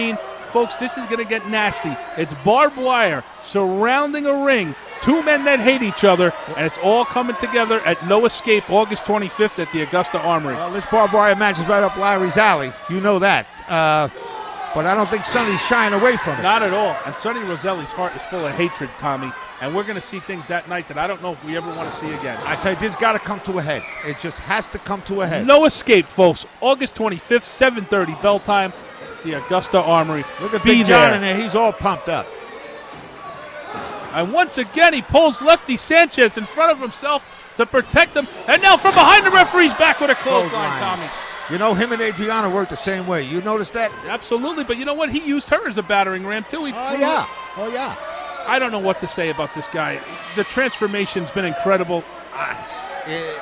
mean, folks, this is going to get nasty. It's barbed wire surrounding a ring, two men that hate each other, and it's all coming together at No Escape, August 25th at the Augusta Armory. This barbed wire match is right up Larry's alley. You know that. But I don't think Sonny's shying away from it. Not at all. And Sonny Roselli's heart is full of hatred, Tommy. And we're going to see things that night that I don't know if we ever want to see again. I tell you, this got to come to a head. It just has to come to a head. No Escape, folks. August 25th, 7:30 bell time, the Augusta Armory. Look at Big John in there. He's all pumped up. And once again, he pulls Lefty Sanchez in front of himself to protect him. And now from behind the referee's back with a clothesline, Tommy. You know, him and Adriana worked the same way. You noticed that? Absolutely. But you know what? He used her as a battering ram, too. Oh, yeah. I don't know what to say about this guy. The transformation's been incredible.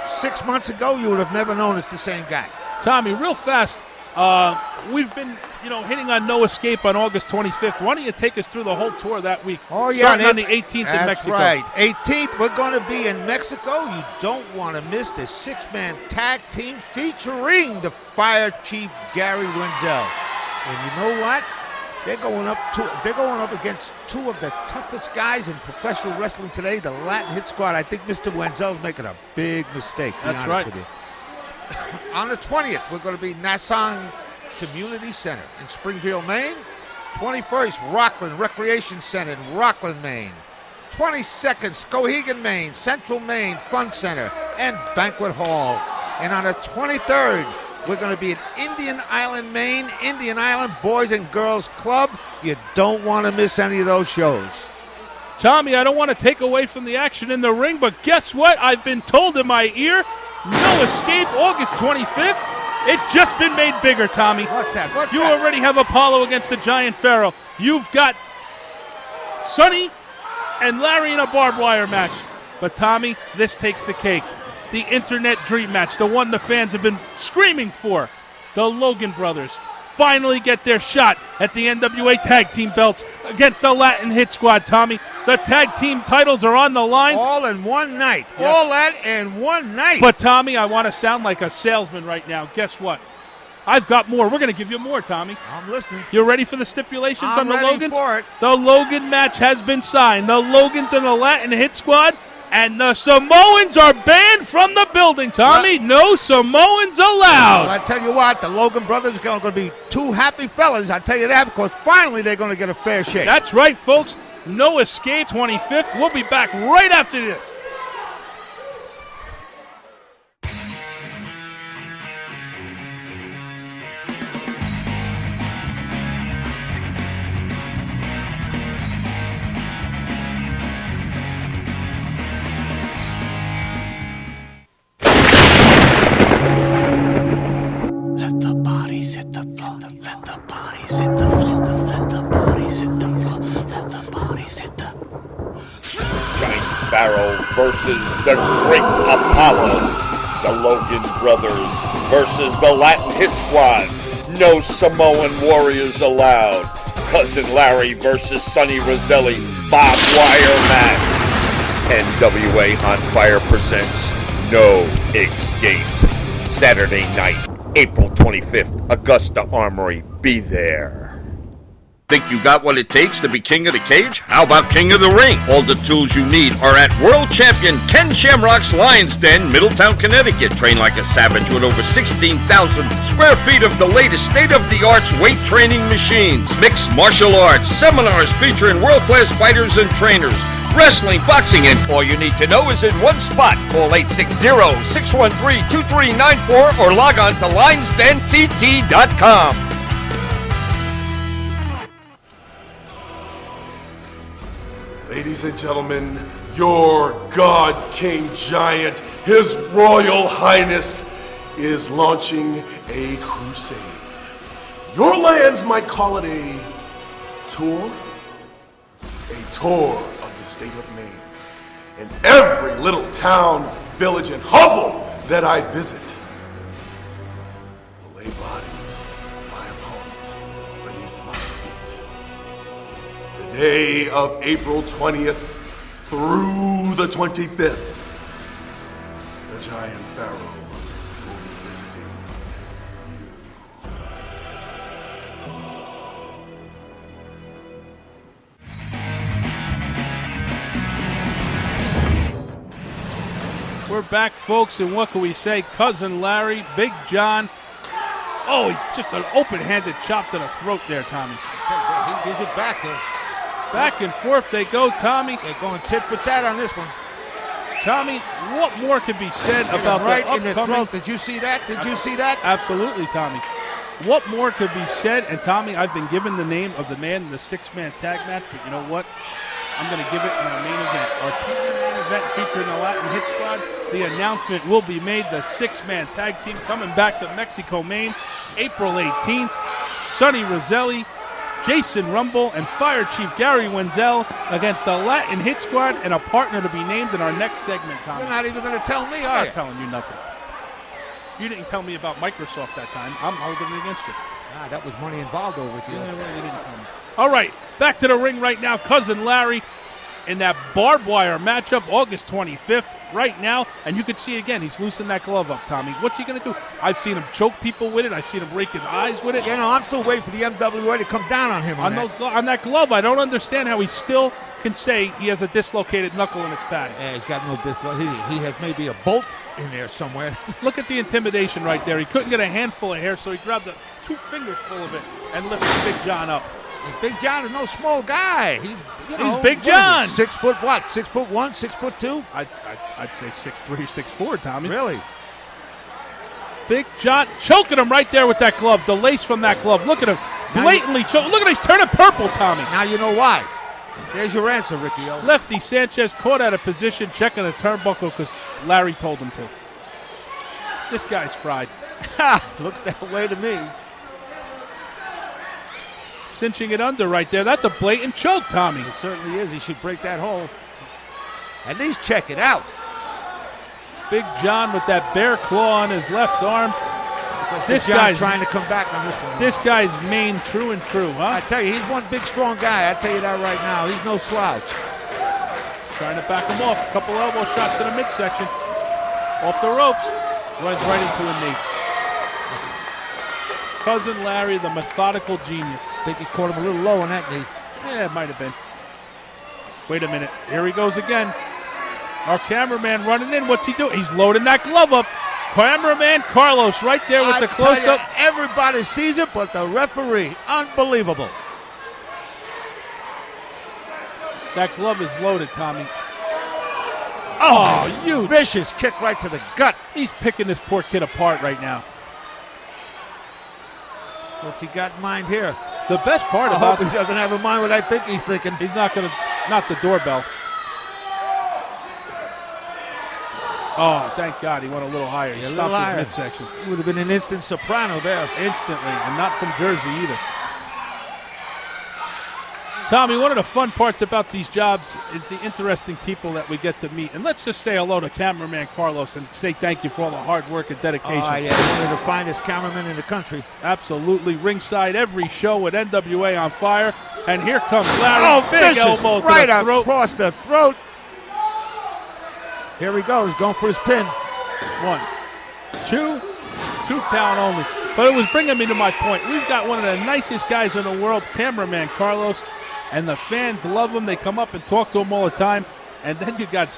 6 months ago, you would have never known it's the same guy. Tommy, real fast, we've been, hitting on No Escape on August 25th. Why don't you take us through the whole tour that week? Oh, yeah. Starting on the 18th in Mexico. That's right. 18th, we're going to be in Mexico. You don't want to miss the six-man tag team featuring the Fire Chief Gary Wenzel. And you know what? They're going up against two of the toughest guys in professional wrestling today, the Latin Hit Squad. I think Mr. Wenzel's making a big mistake, to be honest right. with you. On the 20th, we're going to be Nassau Community Center in Springfield, Maine. 21st, Rockland Recreation Center in Rockland, Maine. 22nd, Skowhegan, Maine, Central Maine Fun Center and Banquet Hall. And on the 23rd, we're going to be at Indian Island, Maine, Indian Island Boys and Girls Club. You don't want to miss any of those shows. Tommy, I don't want to take away from the action in the ring, but guess what? I've been told in my ear, No Escape, August 25th. It's just been made bigger, Tommy. What's that? You already have Apollo against the Giant Pharaoh. You've got Sonny and Larry in a barbed wire match. But, Tommy, this takes the cake. The internet dream match, the one the fans have been screaming for. The Logan brothers finally get their shot at the NWA Tag Team belts against the Latin Hit Squad, Tommy. The tag team titles are on the line. All in one night. Yes. All that in one night. But, Tommy, I want to sound like a salesman right now. Guess what? I've got more. We're going to give you more, Tommy. I'm listening. You ready for the stipulations on the Logans? I'm ready for it. The Logan match has been signed. The Logans and the Latin Hit Squad. And the Samoans are banned from the building, Tommy. Well, no Samoans allowed. Well, I tell you what, the Logan brothers are going to be two happy fellas. I tell you that because finally they're going to get a fair shake. That's right, folks. No Escape, 25th. We'll be back right after this. Pharaoh versus the Great Apollo. The Logan Brothers versus the Latin Hit Squad. No Samoan warriors allowed. Cousin Larry versus Sonny Roselli. Barbed wire match. NWA On Fire presents No Escape. Saturday night, April 25th, Augusta Armory. Be there. Think you got what it takes to be king of the cage? How about king of the ring? All the tools you need are at world champion Ken Shamrock's Lions Den, Middletown, Connecticut. Train like a savage with over 16,000 square feet of the latest state-of-the-art weight training machines. Mixed martial arts, seminars featuring world-class fighters and trainers. Wrestling, boxing, and all you need to know is in one spot. Call 860-613-2394 or log on to lionsdenct.com. Ladies and gentlemen, your God King Giant, His Royal Highness, is launching a crusade. Your lands might call it a tour of the state of Maine. And every little town, village, and hovel that I visit will lay bodies of my opponent beneath my feet. The day of April 20th through the 25th, the Giant Pharaoh will be visiting you. We're back, folks, and what can we say? Cousin Larry, Big John. Oh, just an open-handed chop to the throat there, Tommy. He gives it back, though. Back and forth they go, Tommy. They're going tit for tat on this one. Tommy, what more could be said about right the in the upcoming... throat. Did you see that? Did you see that? Absolutely, Tommy. What more could be said? And, Tommy, I've been given the name of the man in the six-man tag match, but you know what? I'm going to give it in our main event. Our TV main event featuring the Latin Hit Squad. The announcement will be made. The six-man tag team coming back to Mexico, Maine, April 18th. Sonny Roselli, Jason Rumble, and Fire Chief Gary Wenzel against the Latin Hit Squad and a partner to be named in our next segment, Tommy. You're not even going to tell me, I'm are you? not telling you nothing. You didn't tell me about Microsoft that time. I'm holding it against you. Nah, that was money involved over with you. Yeah, well, you didn't tell me. All right, back to the ring right now. Cousin Larry in that barbed wire matchup, August 25th, right now. And you can see again, he's loosening that glove up, Tommy. What's he going to do? I've seen him choke people with it. I've seen him rake his eyes with it. You know, I'm still waiting for the NWA to come down on him on that. On that glove. I don't understand how he still can say he has a dislocated knuckle in its padding. Yeah, he's got no he has maybe a bolt in there somewhere. Look at the intimidation right there. He couldn't get a handful of hair, so he grabbed 2 fingers full of it and lifted Big John up. And Big John is no small guy. He's Big John. 6 foot what? 6'1", 6'2"? I'd say 6'3", 6'4", Tommy. Really? Big John choking him right there with that glove. The lace from that glove. Look at him. Blatantly choking. Look at him. He's turning purple, Tommy. Now you know why. There's your answer, Ricky O. Lefty Sanchez caught out of position, checking the turnbuckle because Larry told him to. This guy's fried. Looks that way to me. Cinching it under right there. That's a blatant choke, Tommy. It certainly is. He should break that hole. At least check it out. Big John with that bear claw on his left arm. This guy's trying to come back on this one. This guy's main true and true, huh? I tell you, he's one big, strong guy. I tell you that right now. He's no slouch. Trying to back him off. A couple elbow shots to the midsection. Off the ropes. Runs right into a knee. Cousin Larry, the methodical genius. I think he caught him a little low on that knee. Yeah, it might have been. Wait a minute. Here he goes again. Our cameraman running in. What's he doing? He's loading that glove up. Cameraman Carlos right there with the close-up. Everybody sees it, but the referee. Unbelievable. That glove is loaded, Tommy. Oh, you vicious kick right to the gut. He's picking this poor kid apart right now. What's he got in mind here? The best part I about hope he doesn't have in mind what I think he's thinking. He's not going to, not the doorbell. Oh, thank God he went a little higher. He stopped his midsection. He would have been an instant soprano there. Instantly, and not from Jersey either. Tommy, one of the fun parts about these jobs is the interesting people that we get to meet. And let's just say hello to cameraman Carlos and say thank you for all the hard work and dedication. Oh, yeah, one of the finest cameramen in the country. Absolutely. Ringside every show with NWA On Fire. And here comes Larry. Oh, big vicious, elbow to right the throat. across the throat. Here he goes, going for his pin. 1, 2, 2 count only. But it was bringing me to my point. We've got one of the nicest guys in the world, cameraman Carlos, and the fans love him. They come up and talk to him all the time. And then you got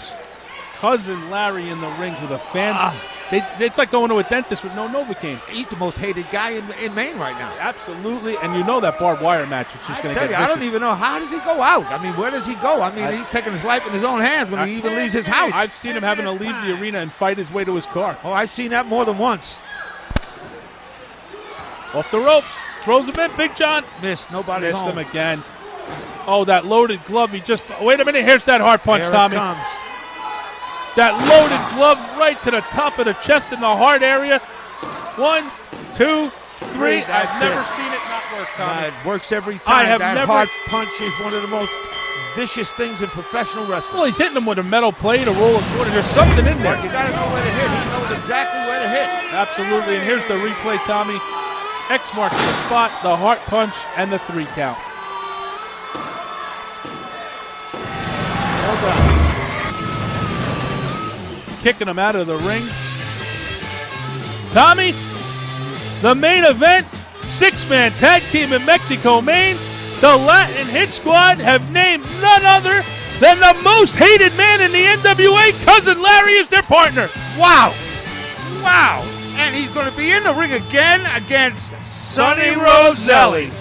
Cousin Larry in the ring with the fans. It's like going to a dentist with no Novocaine. He's the most hated guy in Maine right now. Absolutely, and you know that barbed wire match is just going to get vicious. I don't even know, how does he go out? I mean, where does he go? I mean, he's taking his life in his own hands when he even leaves his house. I've seen him having to leave the arena and fight his way to his car. Oh, I've seen that more than once. Off the ropes, throws him in, Big John. Missed him again. Oh, that loaded glove, wait a minute, here's that hard punch, Here Tommy. It comes. That loaded glove right to the top of the chest in the heart area. 1, 2, 3. I've never seen it not work, Tommy. It works every time. That hard punch is one of the most vicious things in professional wrestling. Well, he's hitting him with a metal plate, a roll of quarter. There's something in there. But you got to know where to hit. He knows exactly where to hit. Absolutely, and here's the replay, Tommy. X marks the spot, the heart punch, and the 3 count. Hold on. Kicking him out of the ring. Tommy, the main event, 6-man tag team in Mexico, Maine. The Latin Hit Squad have named none other then the most hated man in the NWA, Cousin Larry, is their partner. Wow. Wow. And he's going to be in the ring again against Sonny Roselli.